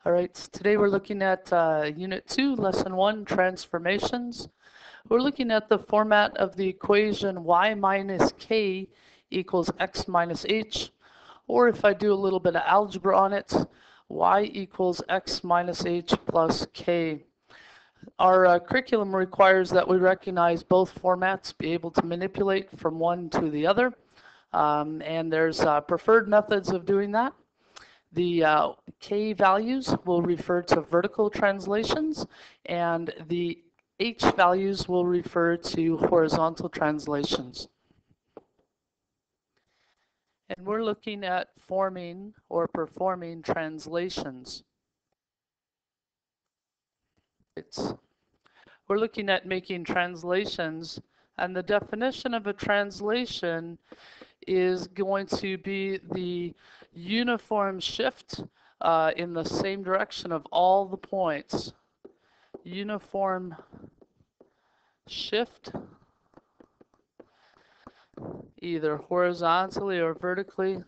All right, today we're looking at Unit 2, Lesson 1, Transformations. We're looking at the format of the equation y minus k equals x minus h, or if I do a little bit of algebra on it, y equals x minus h plus k. Our curriculum requires that we recognize both formats, be able to manipulate from one to the other, and there's preferred methods of doing that. The K values will refer to vertical translations, and the H values will refer to horizontal translations. And we're looking at forming or performing translations. We're looking at making translations, and the definition of a translation is going to be the uniform shift in the same direction of all the points. Uniform shift either horizontally or vertically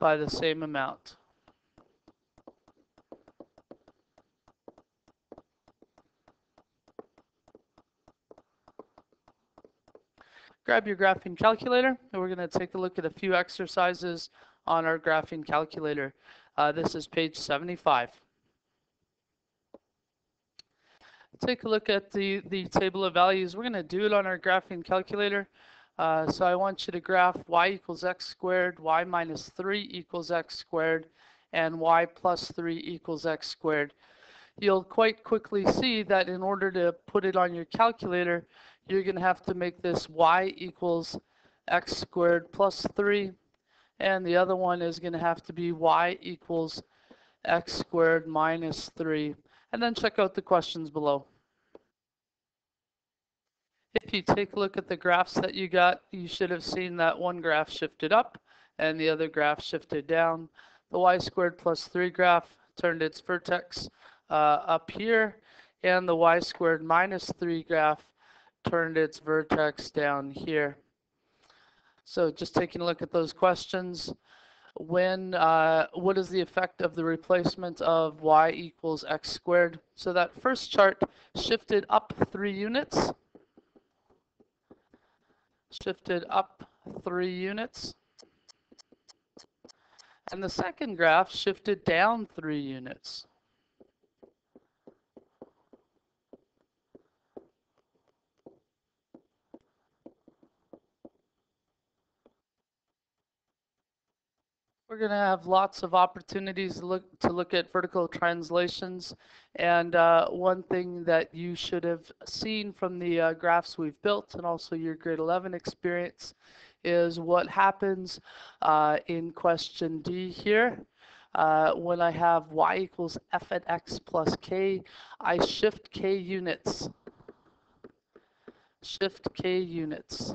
by the same amount. Grab your graphing calculator, and we're going to take a look at a few exercises on our graphing calculator. This is page 75. Take a look at the table of values. We're going to do it on our graphing calculator. So I want you to graph y equals x squared, y minus 3 equals x squared, and y plus 3 equals x squared. You'll quite quickly see that in order to put it on your calculator, you're going to have to make this y equals x squared plus 3, and the other one is going to have to be y equals x squared minus 3, and then check out the questions below. If you take a look at the graphs that you got, you should have seen that one graph shifted up and the other graph shifted down. The y squared plus 3 graph turned its vertex up here, and the y squared minus 3 graph turned its vertex down here. So just taking a look at those questions, what is the effect of the replacement of y equals x squared? So that first chart shifted up 3 units. Shifted up 3 units. And the second graph shifted down 3 units. We're going to have lots of opportunities to look at vertical translations, and one thing that you should have seen from the graphs we've built and also your grade 11 experience is what happens in question D here. When I have y equals f at x plus k, I shift k units. Shift k units.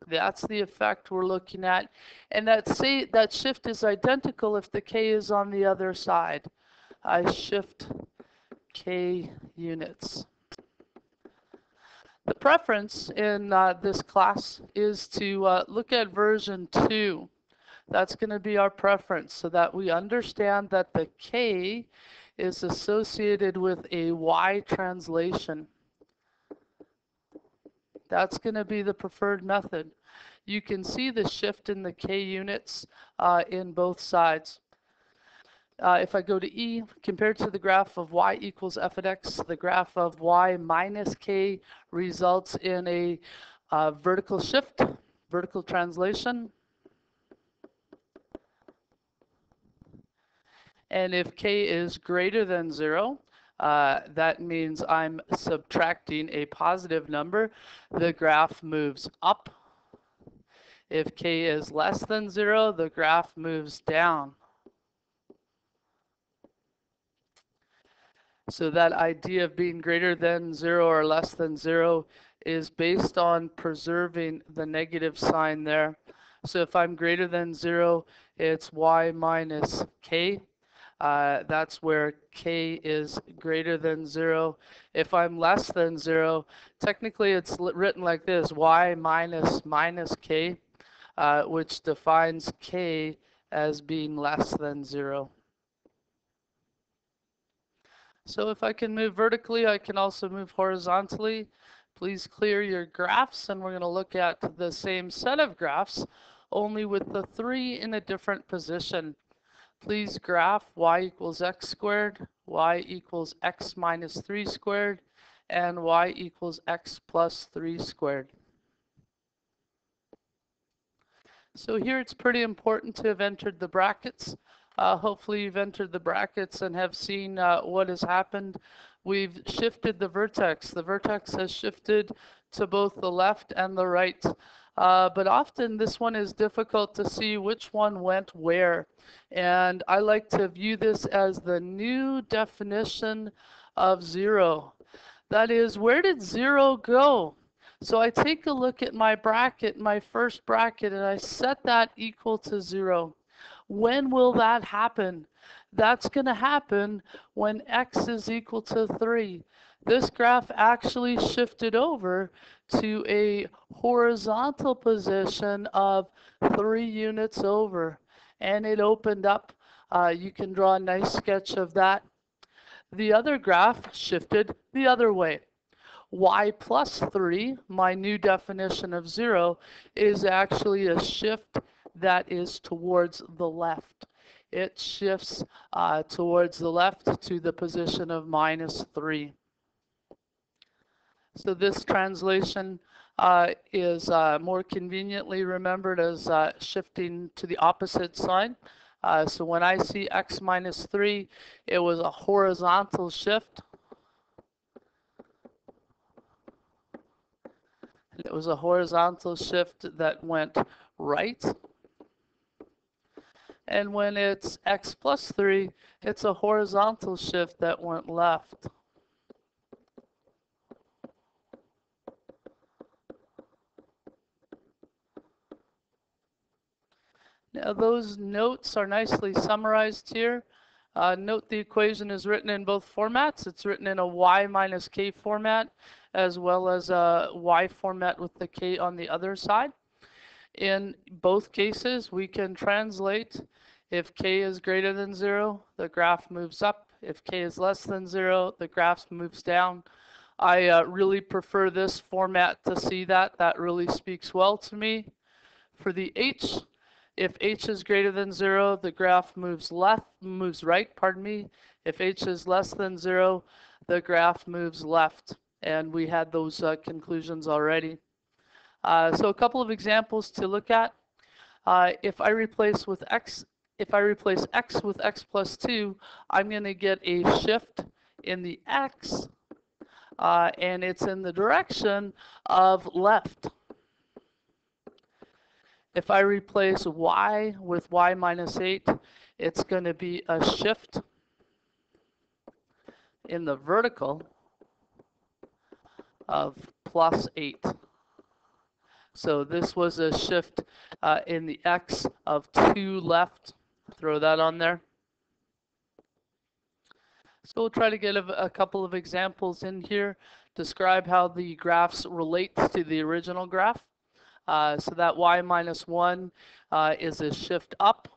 That's the effect we're looking at, and that shift is identical if the k is on the other side. I shift k units. The preference in this class is to look at version 2. That's going to be our preference, so that we understand that the k is associated with a y translation. That's going to be the preferred method. You can see the shift in the k units in both sides. If I go to E, compared to the graph of y equals f at x, the graph of y minus k results in a vertical shift, vertical translation. And if k is greater than 0, that means I'm subtracting a positive number. The graph moves up. If k is less than 0, the graph moves down. So that idea of being greater than 0 or less than 0 is based on preserving the negative sign there. So if I'm greater than 0, it's y minus k. that's where k is greater than 0. If I'm less than 0, technically it's written like this, y minus k, which defines k as being less than 0. So if I can move vertically, I can also move horizontally. Please clear your graphs, and we're going to look at the same set of graphs, only with the 3 in a different position. Please graph y equals x squared, y equals x minus 3 squared, and y equals x plus 3 squared. So here it's pretty important to have entered the brackets. Hopefully you've entered the brackets and have seen what has happened. We've shifted the vertex. The vertex has shifted to both the left and the right. But often this one is difficult to see which one went where. And I like to view this as the new definition of 0. That is, where did 0 go? So I take a look at my bracket, my first bracket, and I set that equal to 0. When will that happen? That's going to happen when x is equal to 3. This graph actually shifted over to a horizontal position of 3 units over, and it opened up. You can draw a nice sketch of that. The other graph shifted the other way. Y plus 3, my new definition of 0, is actually a shift that is towards the left. It shifts towards the left to the position of minus 3. So this translation is more conveniently remembered as shifting to the opposite side. So when I see x minus 3, it was a horizontal shift. It was a horizontal shift that went right. And when it's x plus 3, it's a horizontal shift that went left. Now those notes are nicely summarized here. Note the equation is written in both formats. It's written in a y minus k format, as well as a y format with the k on the other side. In both cases, we can translate: if k is greater than 0, the graph moves up. If k is less than 0, the graph moves down. I really prefer this format to see that. That really speaks well to me. For the h, if h is greater than 0, the graph moves right, pardon me. If h is less than 0, the graph moves left. And we had those conclusions already. So a couple of examples to look at. If I replace x with x plus 2, I'm going to get a shift in the x, and it's in the direction of left. If I replace y with y minus 8, it's going to be a shift in the vertical of plus 8. So this was a shift in the x of 2 left. Throw that on there. So we'll try to get a couple of examples in here, describe how the graphs relate to the original graph. So that y minus 1 is a shift up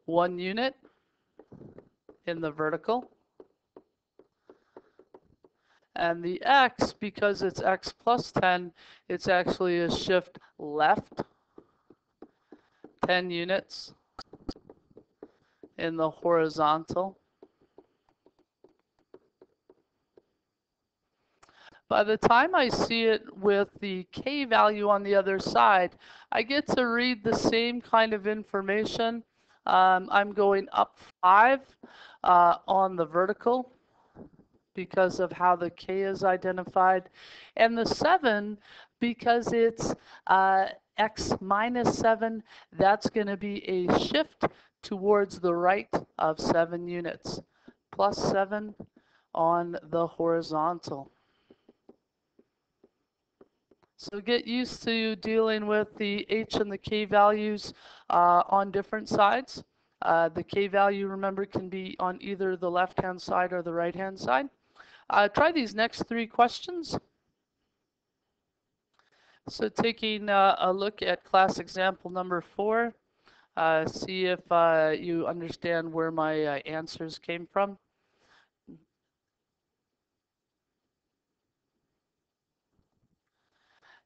1 unit in the vertical. And the x, because it's x plus 10, it's actually a shift left 10 units in the horizontal. By the time I see it with the k value on the other side, I get to read the same kind of information. I'm going up 5 on the vertical because of how the k is identified, and the 7 because it's x minus 7, that's going to be a shift towards the right of 7 units, plus 7 on the horizontal. So get used to dealing with the h and the k values on different sides. The k value, remember, can be on either the left-hand side or the right-hand side. Try these next 3 questions. So taking a look at class example number 4, see if you understand where my answers came from.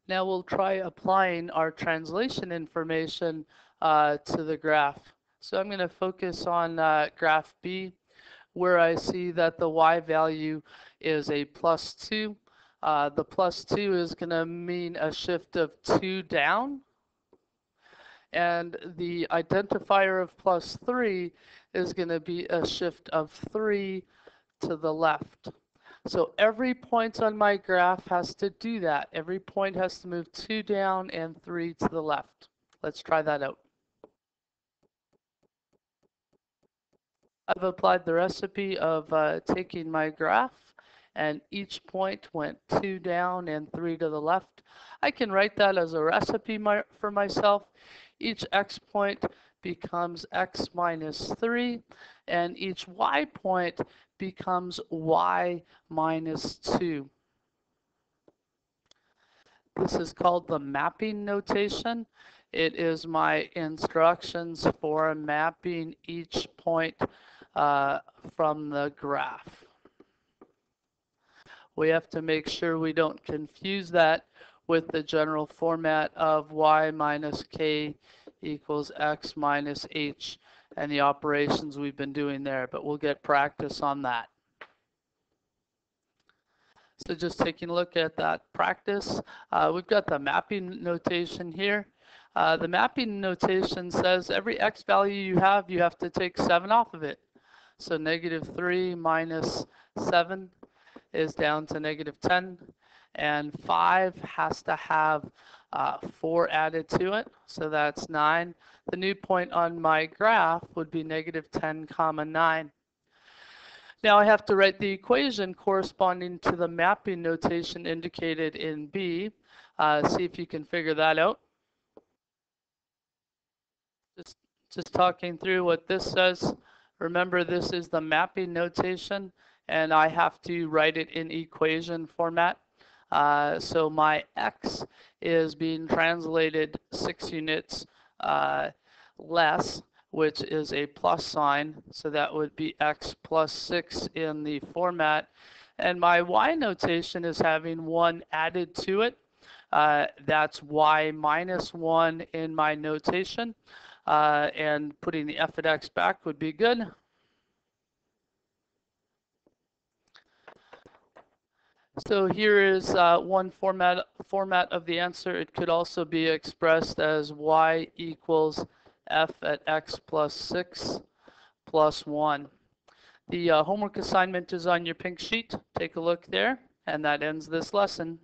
Now we'll try applying our translation information to the graph. So I'm going to focus on graph B, where I see that the y value is a +2. The +2 is going to mean a shift of 2 down. And the identifier of +3 is going to be a shift of 3 to the left. So every point on my graph has to do that. Every point has to move 2 down and 3 to the left. Let's try that out. I've applied the recipe of taking my graph, and each point went 2 down and 3 to the left. I can write that as a recipe for myself. Each x point becomes x minus 3, and each y point becomes y minus 2. This is called the mapping notation. It is my instructions for mapping each point from the graph. We have to make sure we don't confuse that with the general format of y minus k equals x minus h and the operations we've been doing there, but we'll get practice on that. So just taking a look at that practice, we've got the mapping notation here. The mapping notation says every x value you have to take 7 off of it. So -3 minus 7 is down to -10, and 5 has to have 4 added to it, so that's 9. The new point on my graph would be -10, 9. Now I have to write the equation corresponding to the mapping notation indicated in B. See if you can figure that out. Just talking through what this says. Remember, this is the mapping notation, and I have to write it in equation format. So my x is being translated 6 units less, which is a plus sign. So that would be x plus 6 in the format. And my y notation is having 1 added to it. That's y minus 1 in my notation. And putting the f at x back would be good. So here is one format of the answer. It could also be expressed as y equals f at x plus 6 plus 1. The homework assignment is on your pink sheet. Take a look there, and that ends this lesson.